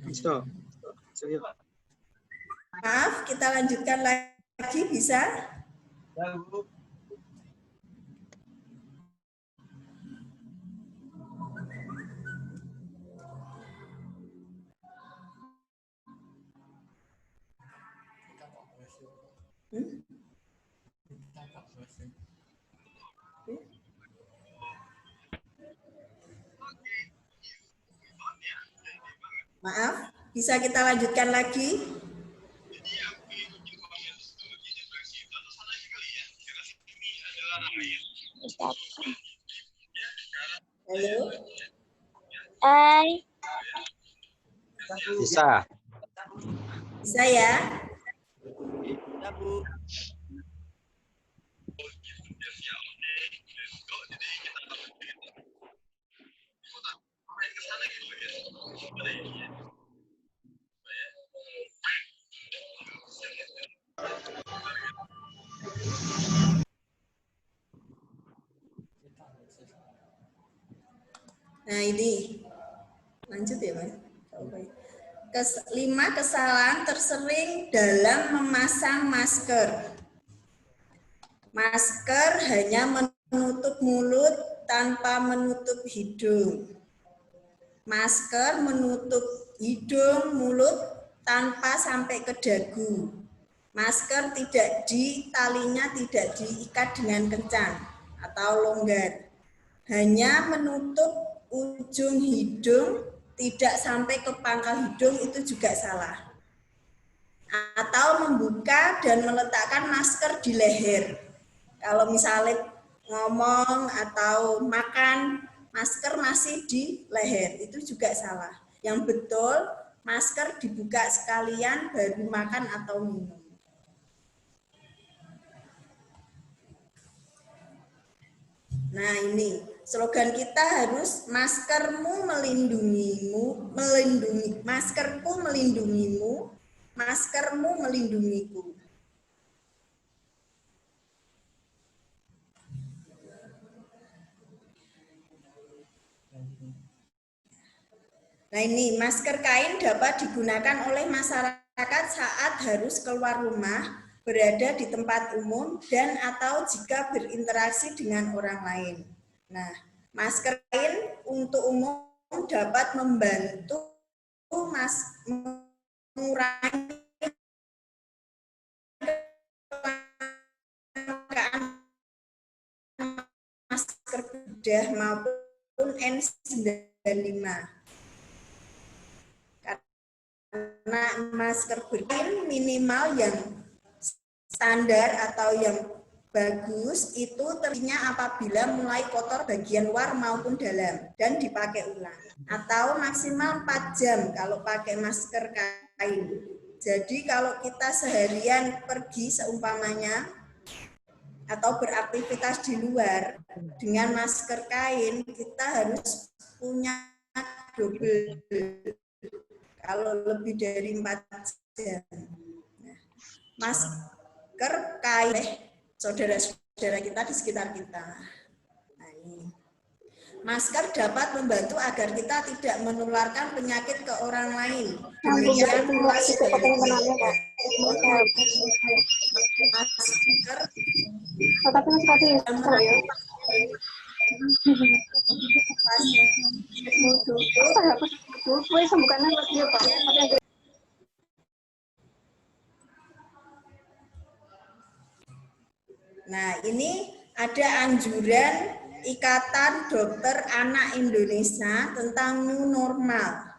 Bisa. Maaf, kita lanjutkan lagi, bisa? Ya, Bu. Maaf, bisa kita lanjutkan lagi? Halo? Hai. Bisa. Bisa ya? Ya, Bu. Nah ini, lanjut ya Mas. Kelima, kesalahan tersering dalam memasang masker. Masker hanya menutup mulut tanpa menutup hidung. Masker menutup hidung, mulut tanpa sampai ke dagu. Masker talinya tidak diikat dengan kencang atau longgar. Hanya menutup ujung hidung, tidak sampai ke pangkal hidung, itu juga salah. Atau membuka dan meletakkan masker di leher. Kalau misalnya ngomong atau makan, masker masih di leher, itu juga salah. Yang betul, masker dibuka sekalian baru makan atau minum. Nah ini, slogan kita harus maskermu melindungimu, maskerku melindungimu, maskermu melindungiku. Nah ini, masker kain dapat digunakan oleh masyarakat saat harus keluar rumah, berada di tempat umum, dan atau jika berinteraksi dengan orang lain. Nah, masker kain untuk umum dapat membantu mengurangi masker bedah maupun N95. Karena masker berkain minimal yang standar atau yang bagus itu terlihatnya apabila mulai kotor bagian luar maupun dalam dan dipakai ulang. Atau maksimal 4 jam kalau pakai masker kain. Jadi kalau kita seharian pergi seumpamanya atau beraktivitas di luar dengan masker kain, kita harus punya double. Kalau lebih dari 4 jam. Nah, masker kain saudara-saudara kita di sekitar kita. Nah, ini. Masker dapat membantu agar kita tidak menularkan penyakit ke orang lain. Demikian pula sebaliknya. Masker Nah, ini ada anjuran Ikatan Dokter Anak Indonesia tentang new normal.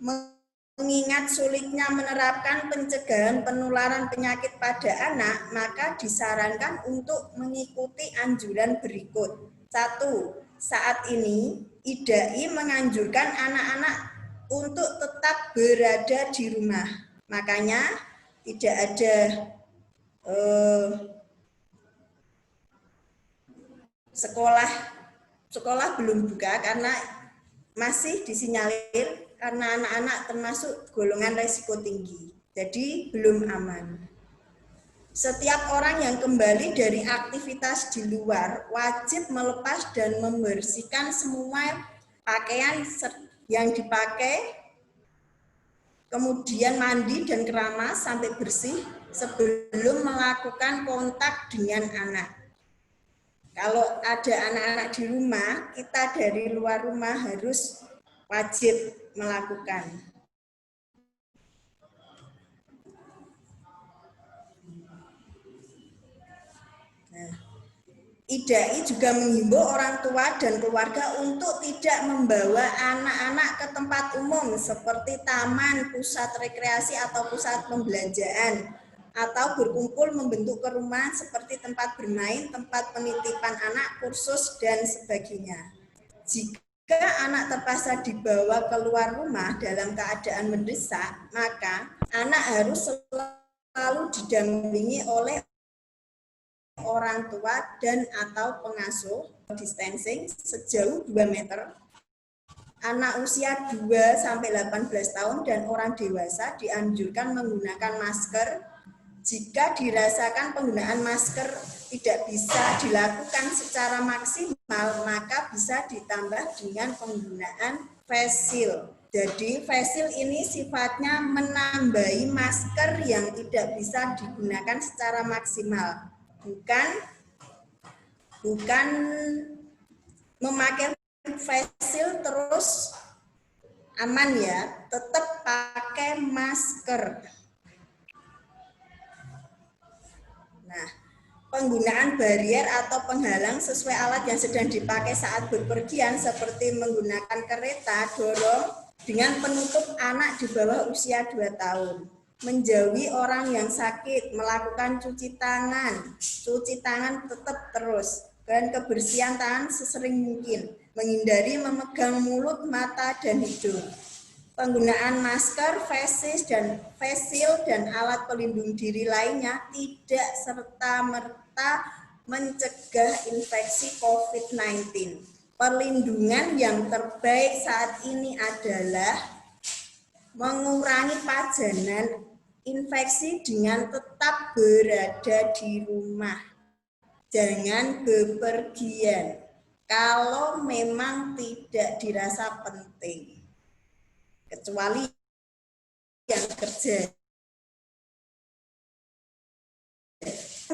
Mengingat sulitnya menerapkan pencegahan penularan penyakit pada anak, maka disarankan untuk mengikuti anjuran berikut. 1. Saat ini, IDAI menganjurkan anak-anak untuk tetap berada di rumah. Makanya tidak ada sekolah belum buka karena masih disinyalir karena anak-anak termasuk golongan resiko tinggi. Jadi belum aman. Setiap orang yang kembali dari aktivitas di luar wajib melepas dan membersihkan semua pakaian yang dipakai, kemudian mandi dan keramas sampai bersih sebelum melakukan kontak dengan anak. Kalau ada anak-anak di rumah, kita dari luar rumah harus wajib melakukan. Nah, IDAI juga menghimbau orang tua dan keluarga untuk tidak membawa anak-anak ke tempat umum seperti taman, pusat rekreasi atau pusat pembelanjaan, atau berkumpul membentuk kerumahan seperti tempat bermain, tempat penitipan anak, kursus, dan sebagainya. Jika anak terpaksa dibawa keluar rumah dalam keadaan mendesak, maka anak harus selalu didampingi oleh orang tua dan atau pengasuh distancing sejauh 2 meter. Anak usia 2-18 tahun dan orang dewasa dianjurkan menggunakan masker. Jika dirasakan penggunaan masker tidak bisa dilakukan secara maksimal, maka bisa ditambah dengan penggunaan face shield. Jadi face shield ini sifatnya menambahi masker yang tidak bisa digunakan secara maksimal. Bukan memakai face shield terus aman ya, tetap pakai masker. Nah, penggunaan barrier atau penghalang sesuai alat yang sedang dipakai saat bepergian seperti menggunakan kereta dorong dengan penutup anak di bawah usia 2 tahun. Menjauhi orang yang sakit, melakukan cuci tangan tetap terus, dan kebersihan tangan sesering mungkin, menghindari memegang mulut, mata, dan hidung. Penggunaan masker, face shield, dan alat pelindung diri lainnya tidak serta-merta mencegah infeksi COVID-19. Perlindungan yang terbaik saat ini adalah mengurangi pajanan infeksi dengan tetap berada di rumah. Jangan bepergian kalau memang tidak dirasa penting. Kecuali yang kerja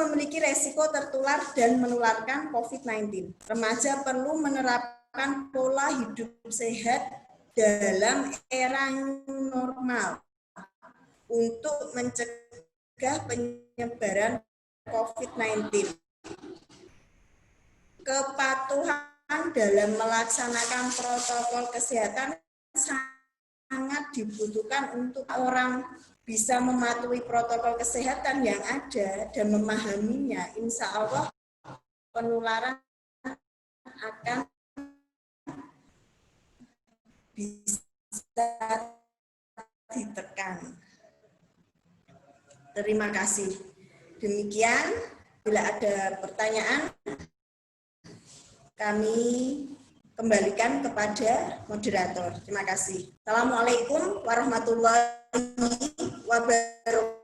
memiliki resiko tertular dan menularkan COVID-19. Remaja perlu menerapkan pola hidup sehat dalam era normal untuk mencegah penyebaran COVID-19. Kepatuhan dalam melaksanakan protokol kesehatan sangat dibutuhkan untuk orang bisa mematuhi protokol kesehatan yang ada dan memahaminya. Insya Allah penularan akan bisa ditekan. Terima kasih. Demikian, bila ada pertanyaan, kami kembalikan kepada moderator. Terima kasih. Assalamualaikum warahmatullahi wabarakatuh.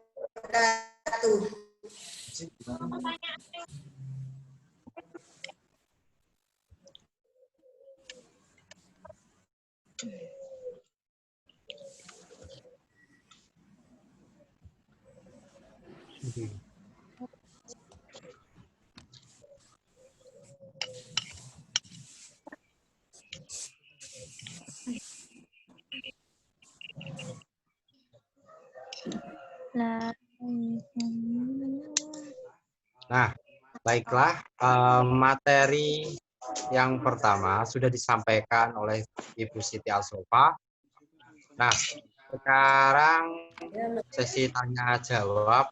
Nah, baiklah, materi yang pertama sudah disampaikan oleh Ibu Siti Alsofa. Nah, sekarang sesi tanya jawab.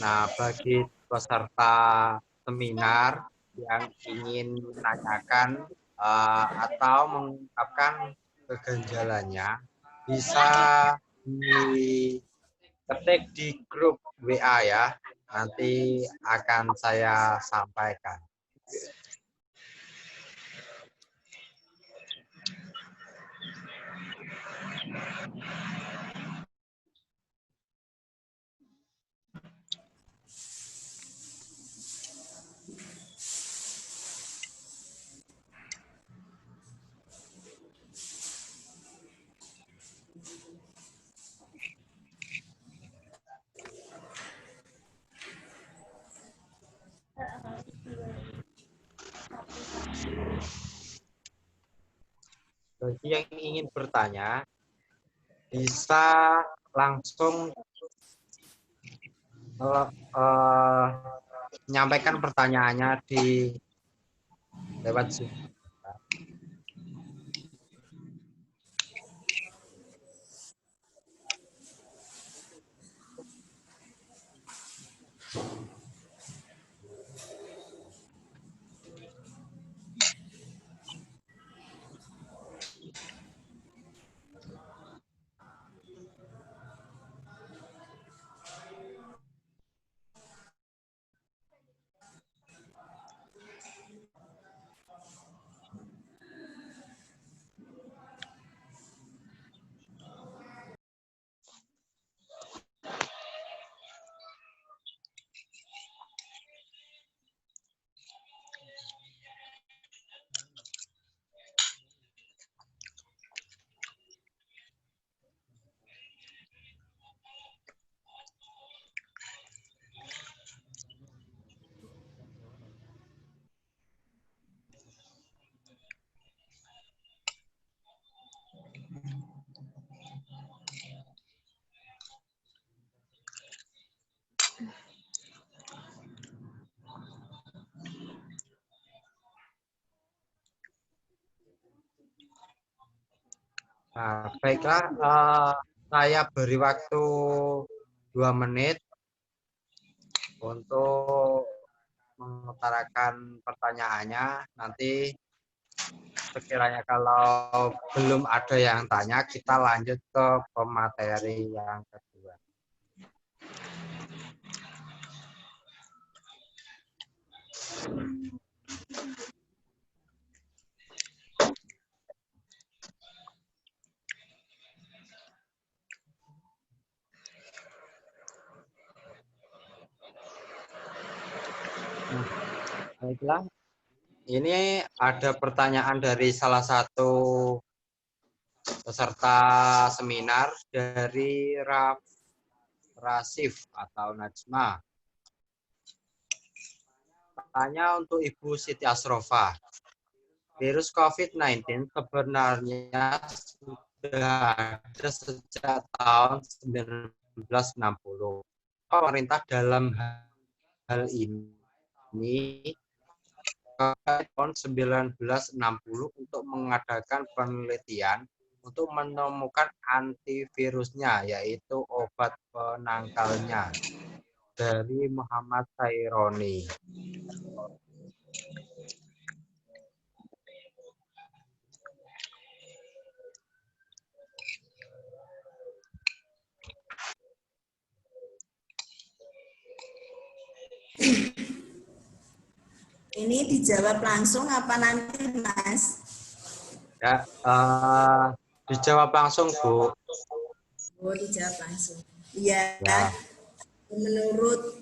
Nah, bagi peserta seminar yang ingin menanyakan atau mengungkapkan keganjalannya, bisa diketik di grup WA ya. Nanti akan saya sampaikan. Bagi yang ingin bertanya, bisa langsung menyampaikan pertanyaannya di lewat Zoom. Nah, baiklah, saya beri waktu 2 menit untuk mengutarakan pertanyaannya. Nanti sekiranya kalau belum ada yang tanya, kita lanjut ke pemateri yang kedua. Baiklah, ini ada pertanyaan dari salah satu peserta seminar dari Rasif atau Najma. Tanya untuk Ibu Siti Asrofa. Virus COVID-19 sebenarnya sudah ada sejak tahun 1960. Pemerintah dalam hal ini tahun 1960 untuk mengadakan penelitian untuk menemukan antivirusnya, yaitu obat penangkalnya, dari Muhammad Saironi. Ini dijawab langsung apa nanti, Mas? Ya, dijawab langsung, Bu. Oh, dijawab langsung. Iya, Ya. menurut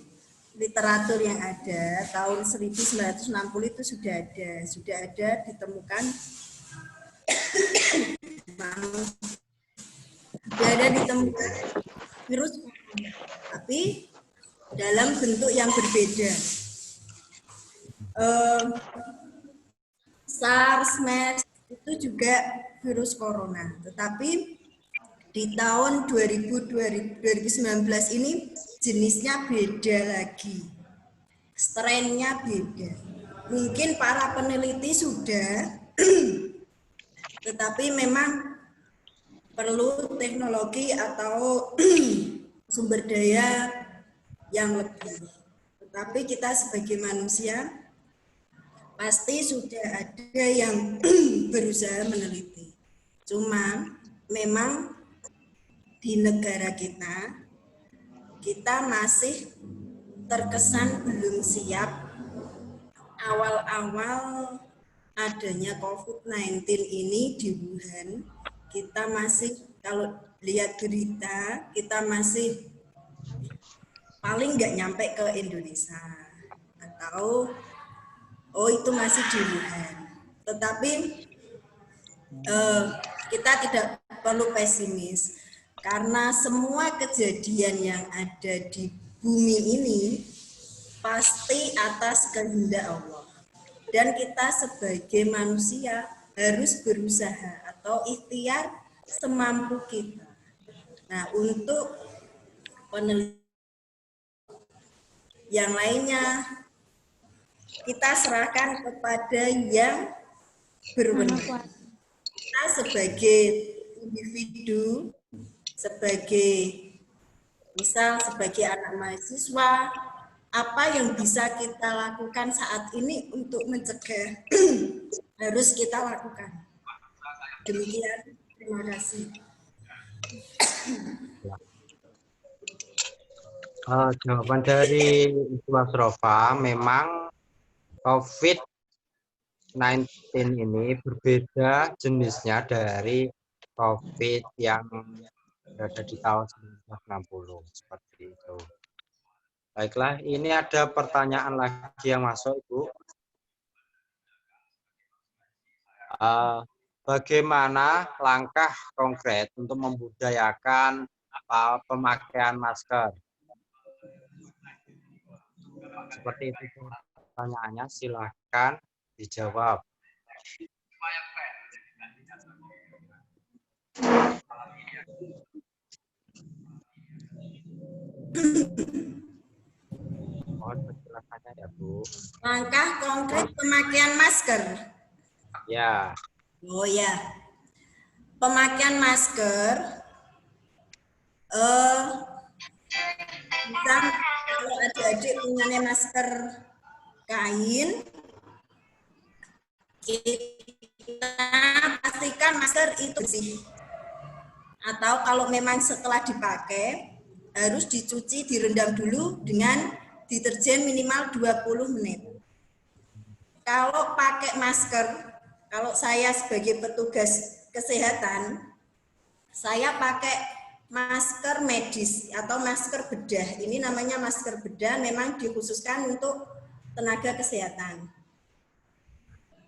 literatur yang ada, tahun 1960 itu sudah ada ditemukan virus, tapi dalam bentuk yang berbeda. SARS, MERS itu juga virus corona, tetapi di tahun 2019 ini jenisnya beda lagi, strainnya beda. Mungkin para peneliti sudah, tetapi memang perlu teknologi atau sumber daya yang lebih. Tetapi kita sebagai manusia pasti sudah ada yang berusaha meneliti. Cuma memang di negara kita masih terkesan belum siap. Awal-awal adanya COVID-19 ini di Wuhan, kita masih, kalau lihat berita, kita masih paling nggak nyampe ke Indonesia. Atau, oh itu masih di Wuhan. Tetapi kita tidak perlu pesimis. Karena semua kejadian yang ada di bumi ini pasti atas kehendak Allah. Dan kita sebagai manusia harus berusaha atau atau ikhtiar semampu kita. Nah, untuk penelitian yang lainnya kita serahkan kepada yang berwenang. Kita sebagai individu, sebagai anak mahasiswa, apa yang bisa kita lakukan saat ini untuk mencegah harus kita lakukan. Demikian, terima kasih. Jawaban dari Ibu Asrofa, memang COVID-19 ini berbeda jenisnya dari COVID yang berada di tahun 1960 seperti itu. Baiklah, ini ada pertanyaan lagi yang masuk, Ibu. Bagaimana langkah konkret untuk membudayakan pemakaian masker? Seperti itu pertanyaannya, silahkan dijawab. Mohon penjelasannya ya, Bu. Langkah konkret pemakaian masker. Ya. Oh ya, pemakaian masker. Misal kalau adik-adik punya masker kain, kita pastikan masker itu bersih. Atau kalau memang setelah dipakai, harus dicuci, direndam dulu dengan deterjen minimal 20 menit. Kalau pakai masker, kalau saya sebagai petugas kesehatan, saya pakai masker medis atau masker bedah. Ini namanya masker bedah, memang dikhususkan untuk tenaga kesehatan.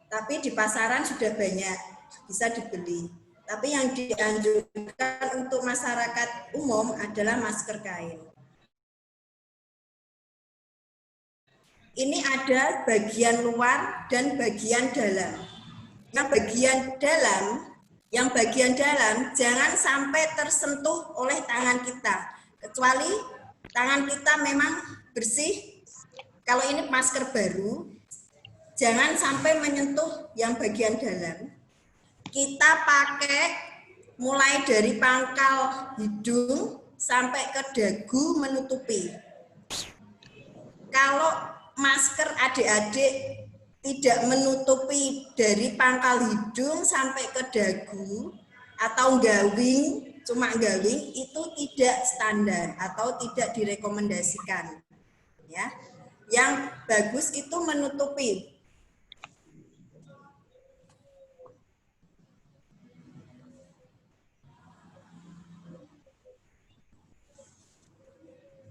Tapi di pasaran sudah banyak, bisa dibeli. Tapi yang dianjurkan untuk masyarakat umum adalah masker kain. Ini ada bagian luar dan bagian dalam. Yang bagian dalam jangan sampai tersentuh oleh tangan kita. Kecuali tangan kita memang bersih. Kalau ini masker baru, jangan sampai menyentuh yang bagian dalam. Kita pakai mulai dari pangkal hidung sampai ke dagu menutupi. Kalau masker adik-adik tidak menutupi dari pangkal hidung sampai ke dagu atau gawing, cuma gawing, itu tidak standar atau tidak direkomendasikan. Ya. Yang bagus itu menutupi.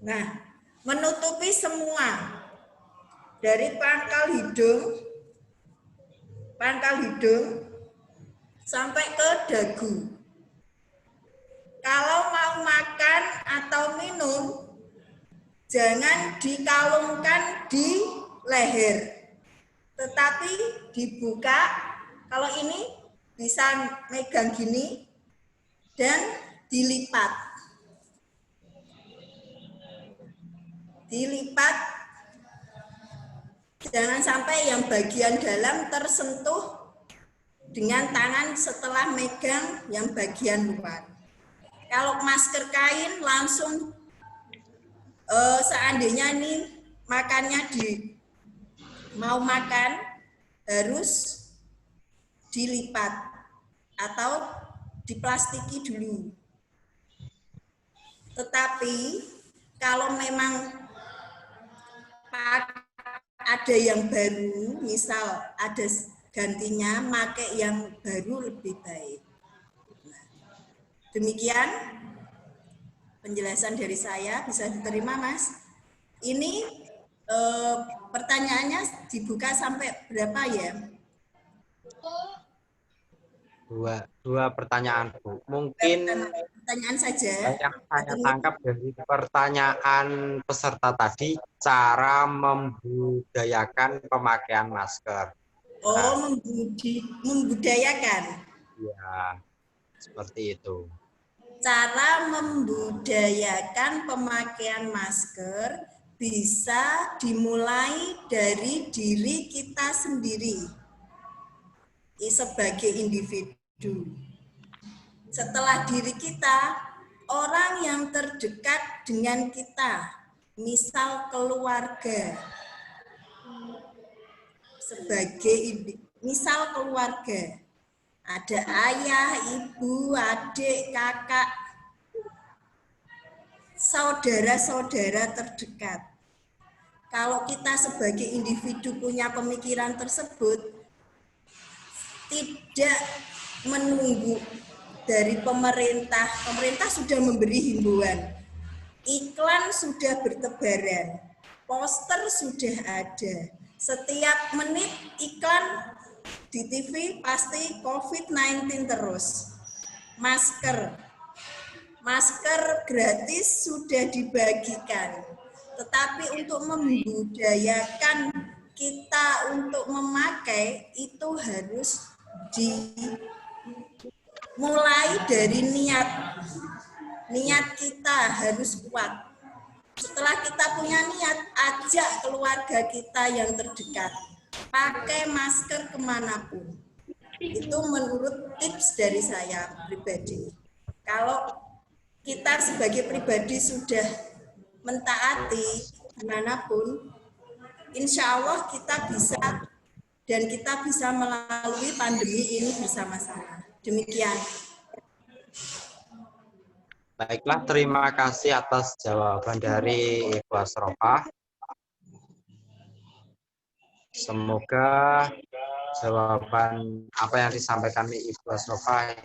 Nah, menutupi semua dari pangkal hidung sampai ke dagu. Kalau mau makan atau minum, jangan dikalungkan di leher, tetapi dibuka. Kalau ini bisa megang gini dan dilipat. Jangan sampai yang bagian dalam tersentuh dengan tangan setelah megang yang bagian luar. Kalau masker kain langsung seandainya nih makannya mau makan harus dilipat atau diplastiki dulu. Tetapi kalau memang ada yang baru, misal ada gantinya, pakai yang baru lebih baik. Demikian penjelasan dari saya, bisa diterima, Mas? Ini pertanyaannya dibuka sampai berapa ya? Dua pertanyaan, Bu. Mungkin pertanyaan saja. Yang saya tangkap dari pertanyaan peserta tadi, cara membudayakan pemakaian masker. Oh, membudayakan. Ya, seperti itu. Cara membudayakan pemakaian masker bisa dimulai dari diri kita sendiri sebagai individu. Setelah diri kita, orang yang terdekat dengan kita, misal keluarga, misal keluarga, ada ayah, ibu, adik, kakak, saudara-saudara terdekat. Kalau kita sebagai individu punya pemikiran tersebut, tidak menunggu dari pemerintah. Pemerintah sudah memberi himbauan. Iklan sudah bertebaran. Poster sudah ada. Setiap menit iklan di TV pasti COVID-19 terus. Masker gratis sudah dibagikan. Tetapi untuk membudayakan kita untuk memakai itu harus dimulai dari niat. Niat kita harus kuat. Setelah kita punya niat, ajak keluarga kita yang terdekat. Pakai masker kemanapun. Itu menurut tips dari saya pribadi. Kalau kita sebagai pribadi sudah mentaati dimanapun, insya Allah kita bisa dan kita bisa melalui pandemi ini bersama-sama. Demikian. Baiklah, terima kasih atas jawaban dari Ibu Asrofah. Semoga jawaban apa yang disampaikan Ibu Asrofah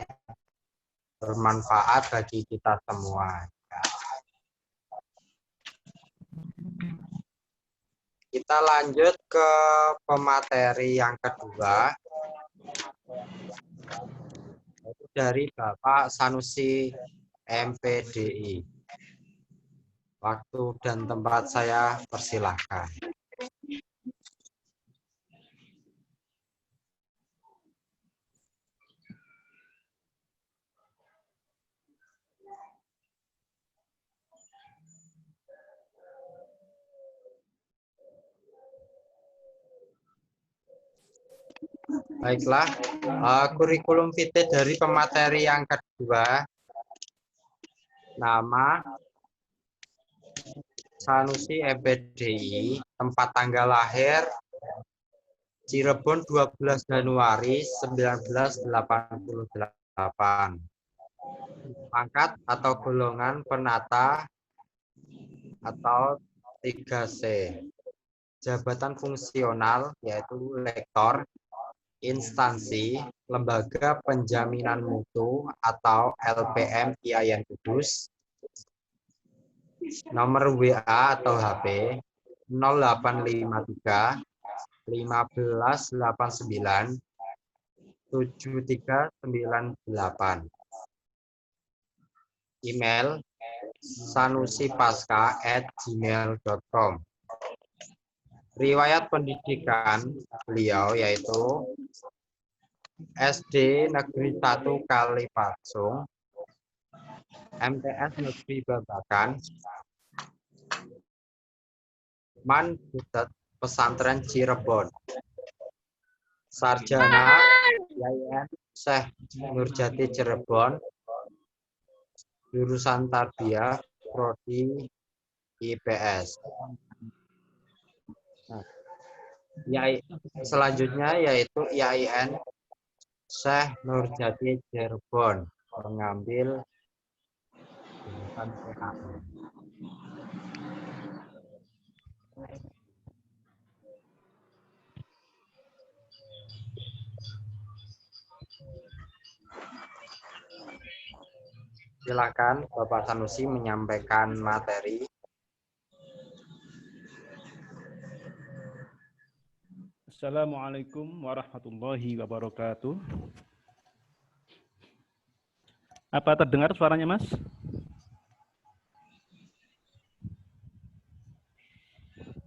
bermanfaat bagi kita semua. Kita lanjut ke pemateri yang kedua, yaitu dari Bapak Sanusi MPDI. Waktu dan tempat saya persilahkan. Baiklah, kurikulum vitae dari pemateri yang kedua, nama Sanusi MPDI, tempat tanggal lahir Cirebon 12 Januari 1988. Pangkat atau golongan penata atau 3C. Jabatan fungsional yaitu lektor, instansi, lembaga penjaminan mutu atau LPM IAIN Kudus, nomor WA atau HP 0853 1589 7398. Email sanusipaska@gmail.com. Riwayat pendidikan beliau yaitu SD Negeri 1 Kalipaksung, MTS Negeri Babakan, Man Butet Pesantren Cirebon, Sarjana IAIN Syekh Nurjati Cirebon, jurusan Tarbiyah, Prodi IPS. Selanjutnya yaitu IAIN Syekh Nurjati Cirebon, mengambil jurusan PHM. Silakan Bapak Sanusi menyampaikan materi. Assalamualaikum warahmatullahi wabarakatuh. Apa terdengar suaranya, Mas?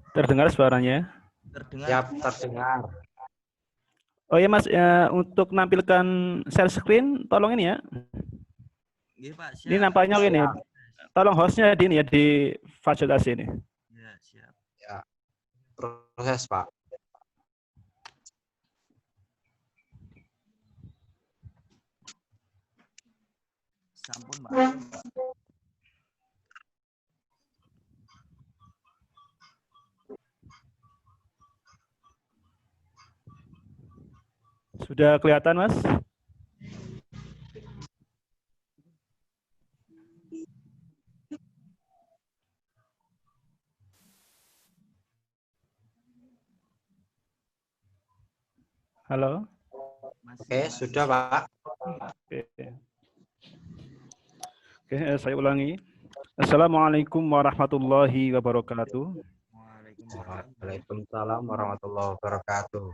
Terdengar suaranya? Terdengar. Siap, terdengar. Oh ya Mas, untuk nampilkan share screen, tolong ini ya. Nggih, Pak, siap. Ini nampaknya ini. Tolong hostnya di ini ya, di fasilitasi ini. Ya, siap. Ya, proses Pak. Sampun, Pak. Sudah kelihatan Mas? Halo? Oke, sudah Pak. Oke. Oke, saya ulangi. Assalamualaikum warahmatullahi wabarakatuh. Waalaikumsalam warahmatullahi wabarakatuh.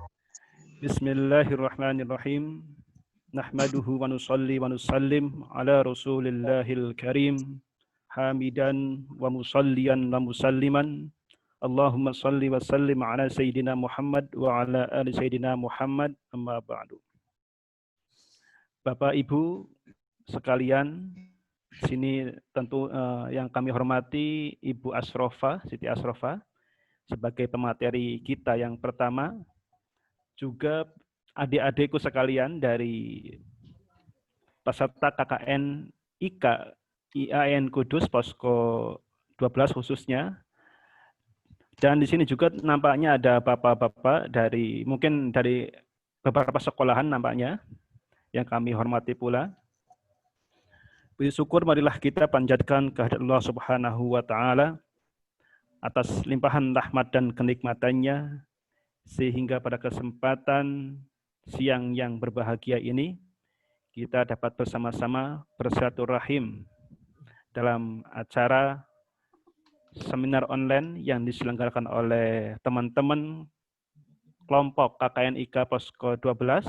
Bismillahirrahmanirrahim. Nahmaduhu wa nusalli wa nusallim ala rasulillahil karim. Hamidan wa musalliyan wa musalliman. Allahumma salli wa sallim ala Sayyidina Muhammad wa ala ali Sayyidina Muhammad amma ba'du. Bapak Ibu sekalian, sini tentu yang kami hormati Ibu Asrofa, Siti Asrofa, sebagai pemateri kita yang pertama, juga adik-adikku sekalian dari peserta KKN IAIN Kudus Posko 12 khususnya. Dan di sini juga nampaknya ada bapak-bapak dari mungkin dari beberapa sekolahan nampaknya yang kami hormati pula. Puji syukur marilah kita panjatkan kehadirat Allah Subhanahu wa taala atas limpahan rahmat dan kenikmatannya sehingga pada kesempatan siang yang berbahagia ini kita dapat bersama-sama bersilaturahim dalam acara seminar online yang diselenggarakan oleh teman-teman kelompok KKN IK Posko 12.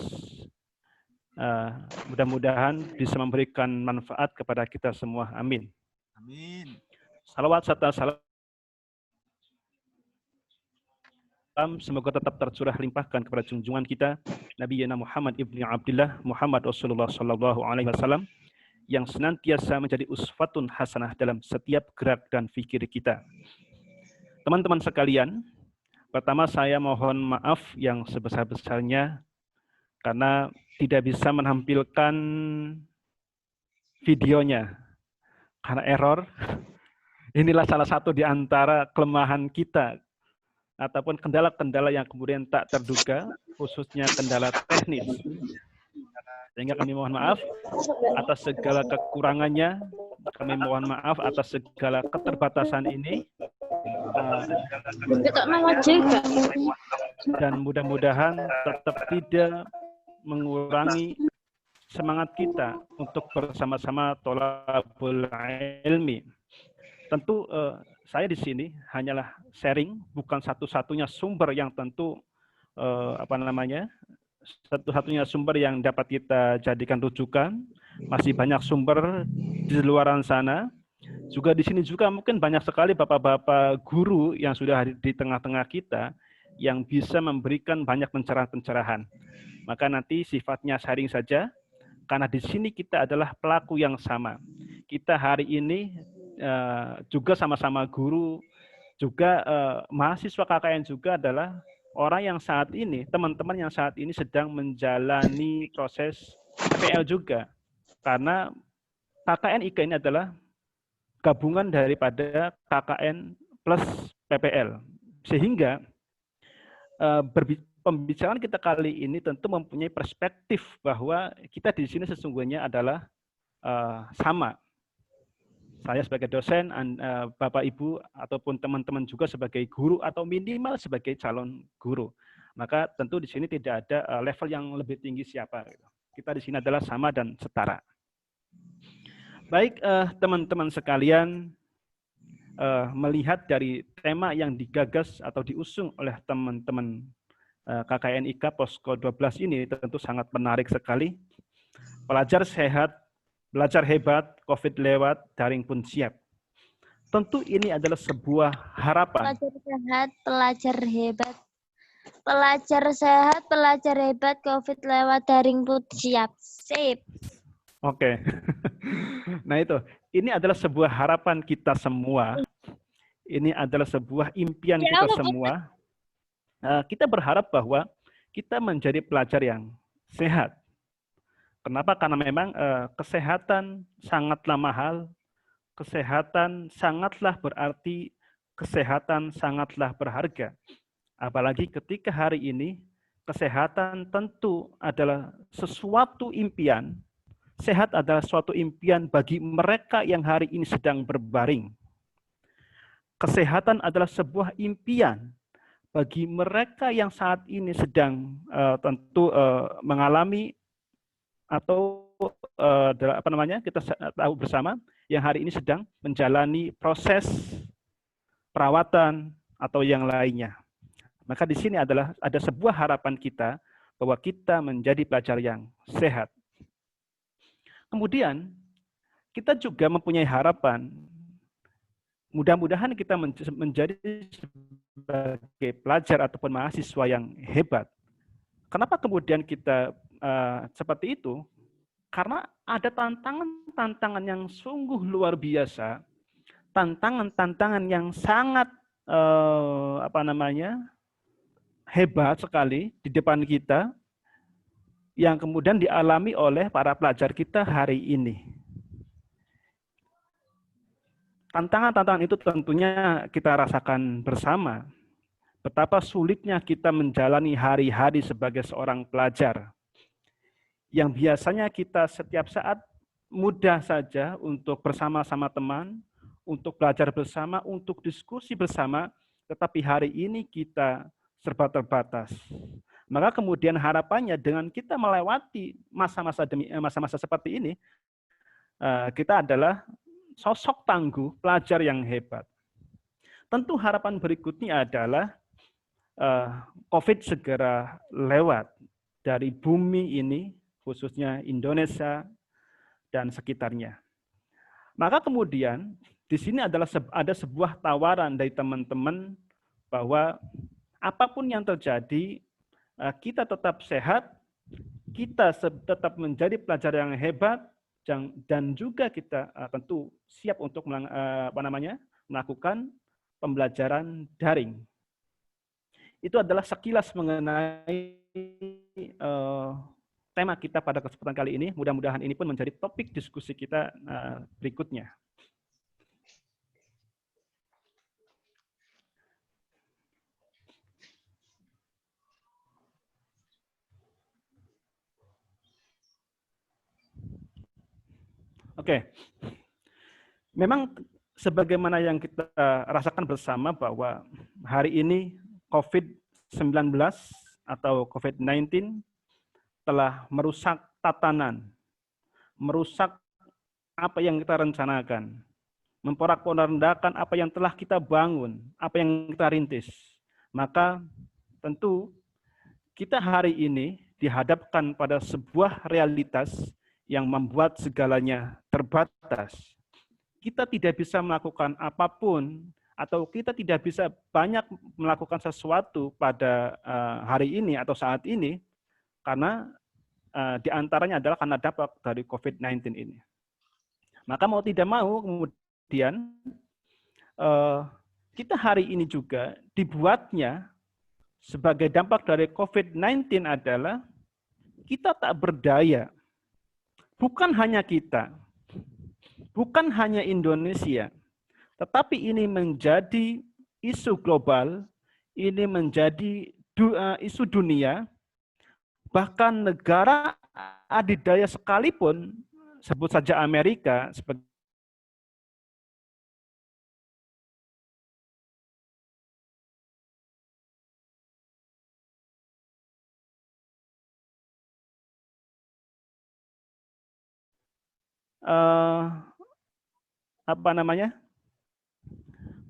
Mudah-mudahan bisa memberikan manfaat kepada kita semua. Amin. Amin. Salawat serta salam semoga tetap tercurah limpahkan kepada junjungan kita Nabi Muhammad ibni Abdullah Muhammad Rasulullah Sallallahu Alaihi Wasallam yang senantiasa menjadi uswatun hasanah dalam setiap gerak dan fikir kita. Teman-teman sekalian, pertama saya mohon maaf yang sebesar-besarnya karena tidak bisa menampilkan videonya karena error. Inilah salah satu di antara kelemahan kita ataupun kendala-kendala yang kemudian tak terduga, khususnya kendala teknis. Sehingga kami mohon maaf atas segala kekurangannya, kami mohon maaf atas segala keterbatasan ini. Dan mudah-mudahan tetap tidak mengurangi semangat kita untuk bersama-sama tholabul ilmi. Tentu saya di sini hanyalah sharing, bukan satu-satunya sumber yang tentu satu-satunya sumber yang dapat kita jadikan rujukan. Masih banyak sumber di luaran sana. Juga di sini juga mungkin banyak sekali bapak-bapak guru yang sudah hadir di tengah-tengah kita yang bisa memberikan banyak pencerahan-pencerahan. Maka nanti sifatnya sharing saja, karena di sini kita adalah pelaku yang sama. Kita hari ini juga sama-sama guru, juga mahasiswa KKN juga adalah orang yang saat ini, teman-teman yang saat ini sedang menjalani proses PPL juga. Karena KKN IK ini adalah gabungan daripada KKN plus PPL. Sehingga pembicaraan kita kali ini tentu mempunyai perspektif bahwa kita di sini sesungguhnya adalah sama. Saya sebagai dosen, Bapak Ibu ataupun teman-teman juga sebagai guru atau minimal sebagai calon guru. Maka tentu di sini tidak ada level yang lebih tinggi siapa. Kita di sini adalah sama dan setara. Baik teman-teman sekalian, melihat dari tema yang digagas atau diusung oleh teman-teman KKN IK Posko 12 ini tentu sangat menarik sekali. Pelajar sehat, belajar hebat, COVID lewat, daring pun siap. Tentu ini adalah sebuah harapan. Pelajar sehat, pelajar hebat, Pelajar sehat, pelajar hebat, COVID lewat daring put siap. Sip. Oke. Nah itu, ini adalah sebuah harapan kita semua. Ini adalah sebuah impian kita semua. Kita berharap bahwa kita menjadi pelajar yang sehat. Kenapa? Karena memang kesehatan sangatlah mahal, kesehatan sangatlah berarti, kesehatan sangatlah berharga. Apalagi ketika hari ini, kesehatan tentu adalah sesuatu impian. Sehat adalah suatu impian bagi mereka yang hari ini sedang berbaring. Kesehatan adalah sebuah impian bagi mereka yang saat ini sedang tentu mengalami atau kita tahu bersama yang hari ini sedang menjalani proses perawatan atau yang lainnya. Maka di sini ada sebuah harapan kita bahwa kita menjadi pelajar yang sehat. Kemudian kita juga mempunyai harapan, mudah-mudahan kita menjadi sebagai pelajar ataupun mahasiswa yang hebat. Kenapa kemudian kita seperti itu? Karena ada tantangan-tantangan yang sungguh luar biasa, tantangan-tantangan yang sangat hebat sekali di depan kita, yang kemudian dialami oleh para pelajar kita hari ini. Tantangan-tantangan itu tentunya kita rasakan bersama. Betapa sulitnya kita menjalani hari-hari sebagai seorang pelajar. Yang biasanya kita setiap saat mudah saja untuk bersama-sama teman, untuk belajar bersama, untuk diskusi bersama, tetapi hari ini kita serba terbatas. Maka kemudian harapannya dengan kita melewati masa-masa seperti ini, kita adalah sosok tangguh, pelajar yang hebat. Tentu harapan berikutnya adalah COVID segera lewat dari bumi ini, khususnya Indonesia dan sekitarnya. Maka kemudian di sini ada sebuah tawaran dari teman-teman bahwa apapun yang terjadi, kita tetap sehat, kita tetap menjadi pelajar yang hebat, dan juga kita tentu siap untuk melakukan pembelajaran daring. Itu adalah sekilas mengenai tema kita pada kesempatan kali ini. Mudah-mudahan ini pun menjadi topik diskusi kita berikutnya. Oke, memang sebagaimana yang kita rasakan bersama bahwa hari ini COVID-19 atau COVID-19 telah merusak tatanan, merusak apa yang kita rencanakan, memporak-porandakan apa yang telah kita bangun, apa yang kita rintis. Maka tentu kita hari ini dihadapkan pada sebuah realitas yang membuat segalanya terbatas. Kita tidak bisa melakukan apapun atau kita tidak bisa banyak melakukan sesuatu pada hari ini atau saat ini karena diantaranya adalah karena dampak dari COVID-19 ini. Maka mau tidak mau kemudian kita hari ini juga dibuatnya sebagai dampak dari COVID-19 adalah kita tak berdaya. Bukan hanya kita, bukan hanya Indonesia, tetapi ini menjadi isu global, ini menjadi isu dunia, bahkan negara adidaya sekalipun, sebut saja Amerika, sebagai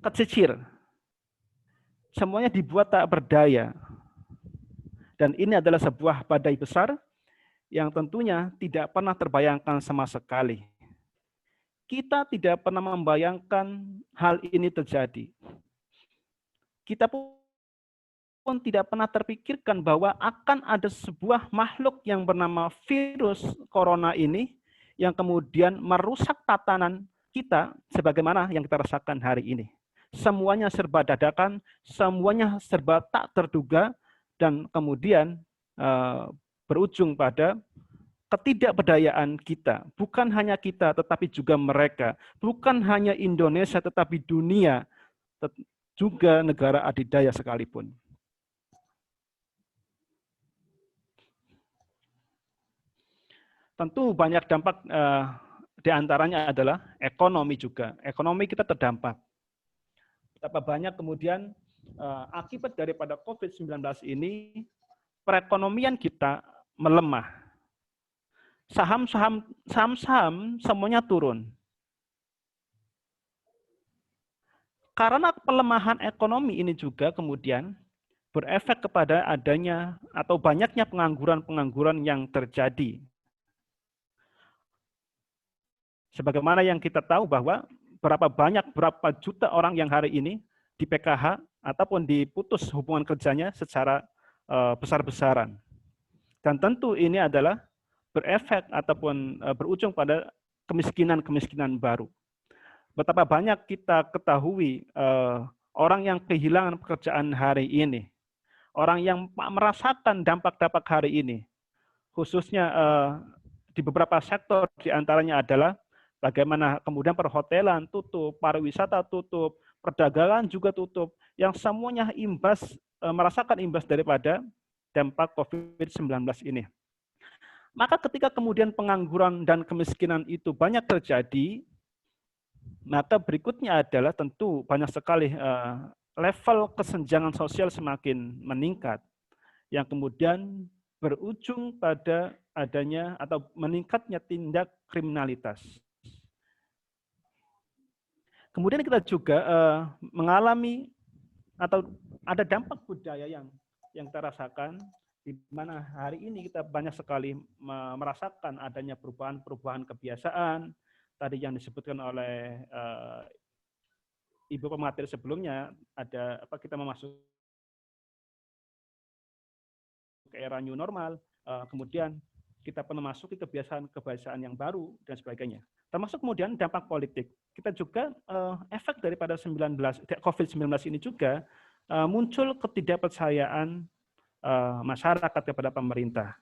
kecicir. Semuanya dibuat tak berdaya. Dan ini adalah sebuah badai besar yang tentunya tidak pernah terbayangkan sama sekali. Kita tidak pernah membayangkan hal ini terjadi. Kita pun pun tidak pernah terpikirkan bahwa akan ada sebuah makhluk yang bernama virus corona ini yang kemudian merusak tatanan kita sebagaimana yang kita rasakan hari ini. Semuanya serba dadakan, semuanya serba tak terduga, dan kemudian berujung pada ketidakberdayaan kita. Bukan hanya kita, tetapi juga mereka. Bukan hanya Indonesia, tetapi dunia, juga negara adidaya sekalipun. Tentu banyak dampak, di antaranya adalah ekonomi juga. Ekonomi kita terdampak. Betapa banyak kemudian akibat daripada COVID-19 ini, perekonomian kita melemah. Saham-saham semuanya turun. Karena pelemahan ekonomi ini juga kemudian berefek kepada adanya atau banyaknya pengangguran-pengangguran yang terjadi. Sebagaimana yang kita tahu bahwa berapa juta orang yang hari ini di PKH ataupun diputus hubungan kerjanya secara besar-besaran. Dan tentu ini adalah berefek ataupun berujung pada kemiskinan-kemiskinan baru. Betapa banyak kita ketahui orang yang kehilangan pekerjaan hari ini, orang yang merasakan dampak-dampak hari ini, khususnya di beberapa sektor, diantaranya adalah bagaimana kemudian perhotelan tutup, pariwisata tutup, perdagangan juga tutup, yang semuanya merasakan imbas daripada dampak COVID-19 ini. Maka ketika kemudian pengangguran dan kemiskinan itu banyak terjadi, maka berikutnya adalah tentu banyak sekali level kesenjangan sosial semakin meningkat, yang kemudian berujung pada adanya atau meningkatnya tindak kriminalitas. Kemudian kita juga mengalami atau ada dampak budaya yang kita rasakan, di mana hari ini kita banyak sekali merasakan adanya perubahan-perubahan kebiasaan, tadi yang disebutkan oleh Ibu pemateri sebelumnya, ada kita memasuki ke era new normal, kemudian kita pernah memasuki kebiasaan yang baru dan sebagainya. Termasuk kemudian dampak politik. Kita juga efek daripada COVID-19 ini juga muncul ketidakpercayaan masyarakat kepada pemerintah.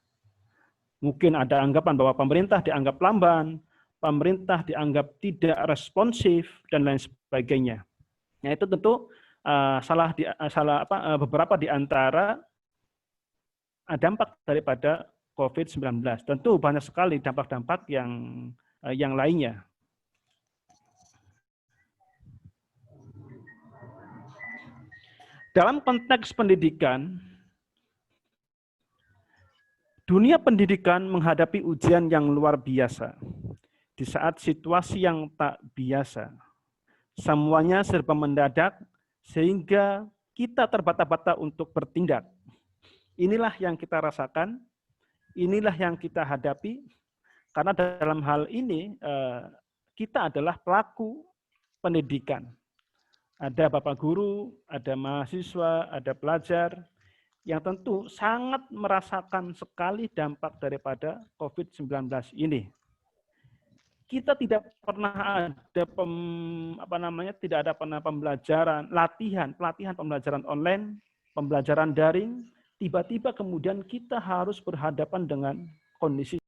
Mungkin ada anggapan bahwa pemerintah dianggap lamban, pemerintah dianggap tidak responsif, dan lain sebagainya. Nah, itu tentu beberapa di antara dampak daripada COVID-19. Tentu banyak sekali dampak-dampak yang lainnya. Dalam konteks pendidikan, dunia pendidikan menghadapi ujian yang luar biasa. Di saat situasi yang tak biasa, semuanya serba mendadak sehingga kita terbata-bata untuk bertindak. Inilah yang kita rasakan, inilah yang kita hadapi, karena dalam hal ini kita adalah pelaku pendidikan. Ada Bapak Guru, ada mahasiswa, ada pelajar, yang tentu sangat merasakan sekali dampak daripada COVID-19 ini. Kita tidak pernah ada pembelajaran, pelatihan pembelajaran online, pembelajaran daring, tiba-tiba kemudian kita harus berhadapan dengan kondisi